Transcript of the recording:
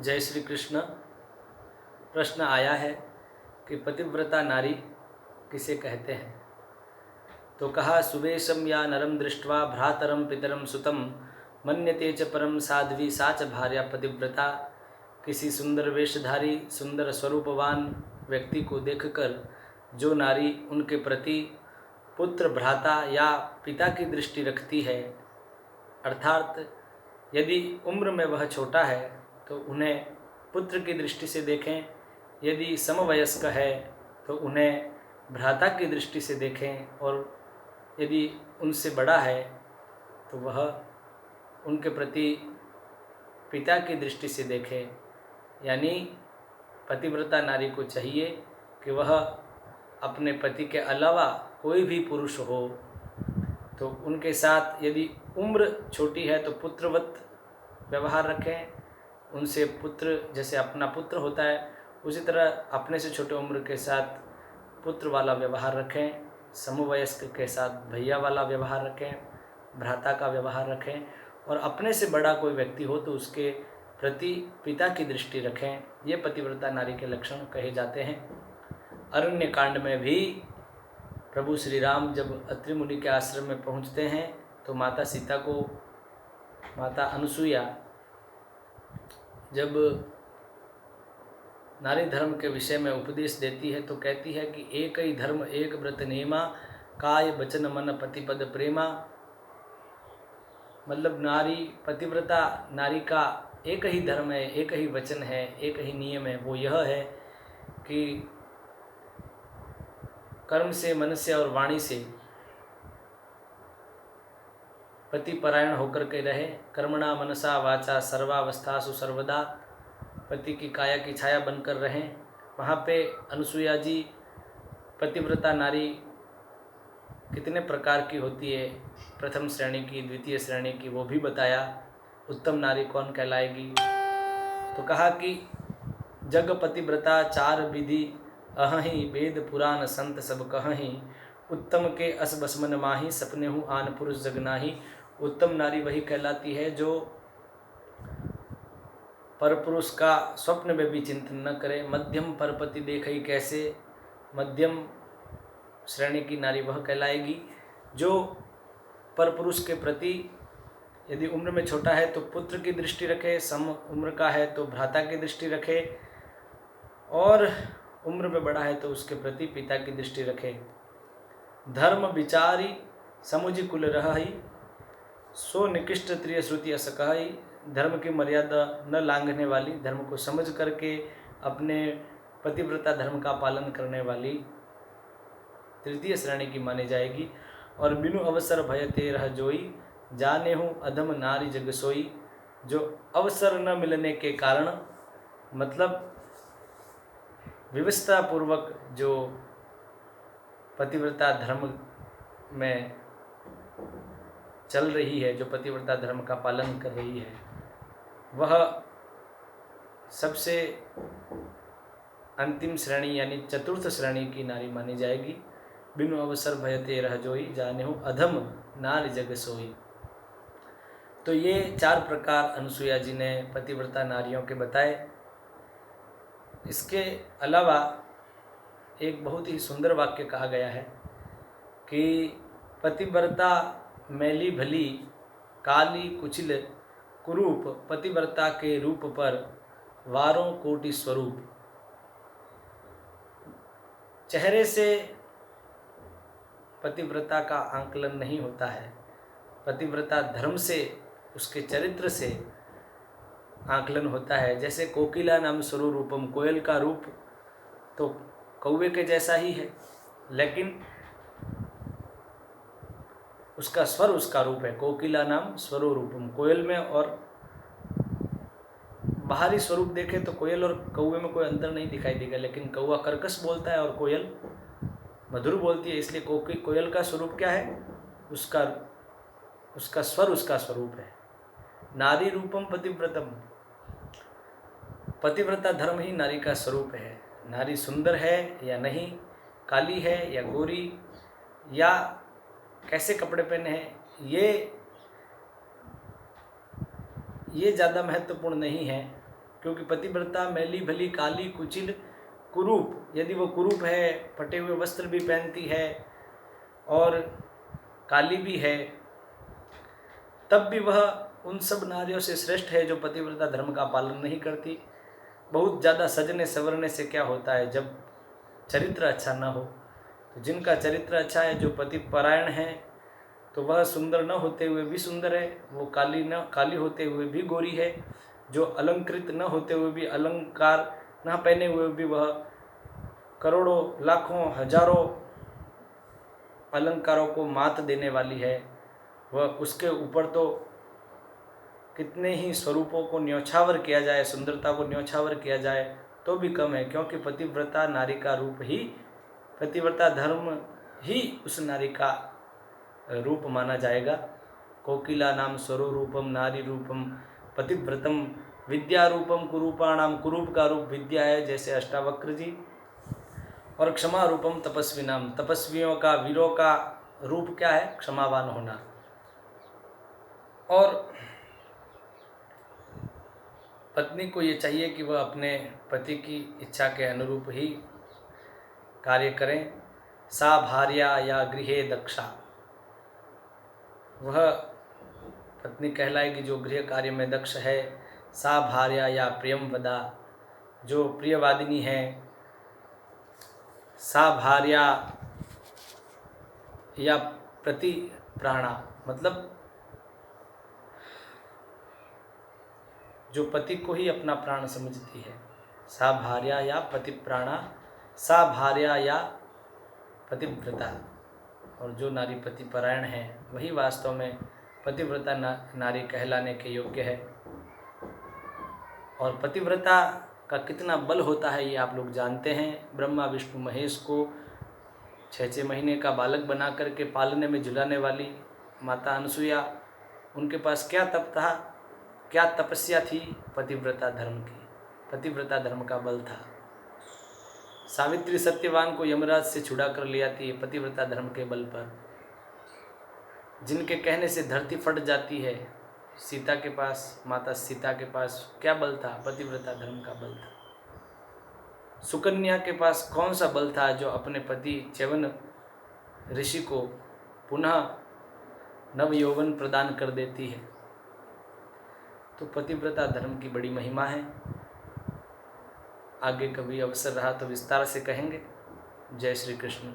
जय श्री कृष्ण। प्रश्न आया है कि पतिव्रता नारी किसे कहते हैं। तो कहा, सुवेशम या नरम दृष्ट्वा भ्रातरम पितरम सुतम मन्यते च परम साध्वी सा च भार्या पतिव्रता। किसी सुंदर वेशधारी सुंदर स्वरूपवान व्यक्ति को देखकर जो नारी उनके प्रति पुत्र, भ्राता या पिता की दृष्टि रखती है, अर्थात यदि उम्र में वह छोटा है तो उन्हें पुत्र की दृष्टि से देखें, यदि समवयस्क है तो उन्हें भ्राता की दृष्टि से देखें, और यदि उनसे बड़ा है तो वह उनके प्रति पिता की दृष्टि से देखें। यानी पतिव्रता नारी को चाहिए कि वह अपने पति के अलावा कोई भी पुरुष हो तो उनके साथ यदि उम्र छोटी है तो पुत्रवत व्यवहार रखें, उनसे पुत्र जैसे अपना पुत्र होता है उसी तरह अपने से छोटे उम्र के साथ पुत्र वाला व्यवहार रखें, समवयस्क के साथ भैया वाला व्यवहार रखें, भ्राता का व्यवहार रखें, और अपने से बड़ा कोई व्यक्ति हो तो उसके प्रति पिता की दृष्टि रखें। ये पतिव्रता नारी के लक्षण कहे जाते हैं। अरण्य कांड में भी प्रभु श्री राम जब अत्रि मुनि के आश्रम में पहुंचते हैं तो माता सीता को माता अनुसुईया जब नारी धर्म के विषय में उपदेश देती है तो कहती है कि एक ही धर्म एक व्रत नेमा, काय बचन मन पतिपद प्रेमा। मतलब नारी पतिव्रता नारी का एक ही धर्म है, एक ही वचन है, एक ही नियम है। वो यह है कि कर्म से, मन से और वाणी से पति परायण होकर के रहे। कर्मणा मनसा वाचा सर्वावस्थासु सर्वदा, पति की काया की छाया बनकर रहें। वहाँ पे अनुसुईया जी पतिव्रता नारी कितने प्रकार की होती है, प्रथम श्रेणी की, द्वितीय श्रेणी की, वो भी बताया। उत्तम नारी कौन कहलाएगी, तो कहा कि जग पतिव्रता चार विधि अहहि, वेद पुराण संत सब कहहि, उत्तम के अस बसमन माही, सपने हूँ आन पुरुष जगनाही। उत्तम नारी वही कहलाती है जो परपुरुष का स्वप्न में भी चिंतन न करे। मध्यम परपति देखई कैसे, मध्यम श्रेणी की नारी वह कहलाएगी जो परपुरुष के प्रति यदि उम्र में छोटा है तो पुत्र की दृष्टि रखे, सम उम्र का है तो भ्राता की दृष्टि रखे, और उम्र में बड़ा है तो उसके प्रति पिता की दृष्टि रखे। धर्म विचारी समुझ कुल रहई, सो निकृष्ट त्रिय श्रुति अस कहई। धर्म की मर्यादा न लांघने वाली, धर्म को समझ करके अपने पतिव्रता धर्म का पालन करने वाली तृतीय श्रेणी की मानी जाएगी। और बिनु अवसर भय ते रह जोई, जाने हूँ अधम नारी जग सोई। जो अवसर न मिलने के कारण, मतलब विवशता पूर्वक जो पतिव्रता धर्म में चल रही है, जो पतिव्रता धर्म का पालन कर रही है, वह सबसे अंतिम श्रेणी यानी चतुर्थ श्रेणी की नारी मानी जाएगी। बिनु अवसर भयते रह जोई, जाने हूँ अधम नारी जग सोई। तो ये चार प्रकार अनुसुईया जी ने पतिव्रता नारियों के बताए। इसके अलावा एक बहुत ही सुंदर वाक्य कहा गया है कि पतिव्रता मैली भली, काली कुचिल कुरूप, पतिव्रता के रूप पर वारों कोटि स्वरूप। चेहरे से पतिव्रता का आंकलन नहीं होता है, पतिव्रता धर्म से, उसके चरित्र से आंकलन होता है। जैसे कोकिला नाम स्वरो रूपम, कोयल का रूप तो कौवे के जैसा ही है, लेकिन उसका स्वर उसका रूप है। कोकिला नाम स्वरो रूपम, कोयल में और बाहरी स्वरूप देखें तो कोयल और कौवे में कोई अंतर नहीं दिखाई देगा, लेकिन कौवा कर्कश बोलता है और कोयल मधुर बोलती है, इसलिए कोयल का स्वरूप क्या है, उसका स्वर उसका स्वरूप है। नारी रूपम पतिव्रतम, पतिव्रता धर्म ही नारी का स्वरूप है। नारी सुंदर है या नहीं, काली है या गोरी, या कैसे कपड़े पहने हैं, ये ज़्यादा महत्वपूर्ण नहीं है। क्योंकि पतिव्रता मैली भली काली कुचिल कुरूप, यदि वो कुरूप है, फटे हुए वस्त्र भी पहनती है और काली भी है, तब भी वह उन सब नारियों से श्रेष्ठ है जो पतिव्रता धर्म का पालन नहीं करती। बहुत ज़्यादा सजने संवरने से क्या होता है, जब चरित्र अच्छा ना हो। तो जिनका चरित्र अच्छा है, जो पति परायण है, तो वह सुंदर न होते हुए भी सुंदर है, वो काली होते हुए भी गोरी है, जो अलंकृत न होते हुए भी, अलंकार न पहने हुए भी वह करोड़ों लाखों हजारों अलंकारों को मात देने वाली है। वह उसके ऊपर तो कितने ही स्वरूपों को न्यौछावर किया जाए, सुंदरता को न्यौछावर किया जाए तो भी कम है, क्योंकि पतिव्रता नारी का रूप ही, पतिव्रता धर्म ही उस नारी का रूप माना जाएगा। कोकिला नाम स्वरूपम नारी रूपम पतिव्रतम विद्या रूपम कुरूपाणाम, कुरूप का रूप विद्या है जैसे अष्टावक्र जी, और क्षमा रूपम तपस्वी नाम, तपस्वियों का, वीरों का रूप क्या है, क्षमावान होना। और पत्नी को ये चाहिए कि वह अपने पति की इच्छा के अनुरूप ही कार्य करें। सा भार्या या गृहे दक्षा, वह पत्नी कहलाएगी जो गृह कार्य में दक्ष है। सा भार्या या प्रियम वदा, जो प्रियवादिनी है। सा भार्या या प्रति प्राणा, मतलब जो पति को ही अपना प्राण समझती है। सा भार्या या पति प्राणा, सा भार्या या पतिव्रता। और जो नारी पति परायण है वही वास्तव में पतिव्रता नारी कहलाने के योग्य है। और पतिव्रता का कितना बल होता है ये आप लोग जानते हैं। ब्रह्मा विष्णु महेश को 6-6 महीने का बालक बना करके पालने में झुलाने वाली माता अनसुईया, उनके पास क्या तप था, क्या तपस्या थी, पतिव्रता धर्म की, पतिव्रता धर्म का बल था। सावित्री सत्यवान को यमराज से छुड़ा कर ले आती है पतिव्रता धर्म के बल पर। जिनके कहने से धरती फट जाती है, सीता के पास, माता सीता के पास क्या बल था, पतिव्रता धर्म का बल था। सुकन्या के पास कौन सा बल था जो अपने पति च्यवन ऋषि को पुनः नव यौवन प्रदान कर देती है। तो पतिव्रता धर्म की बड़ी महिमा है। आगे कभी अवसर रहा तो विस्तार से कहेंगे। जय श्री कृष्ण।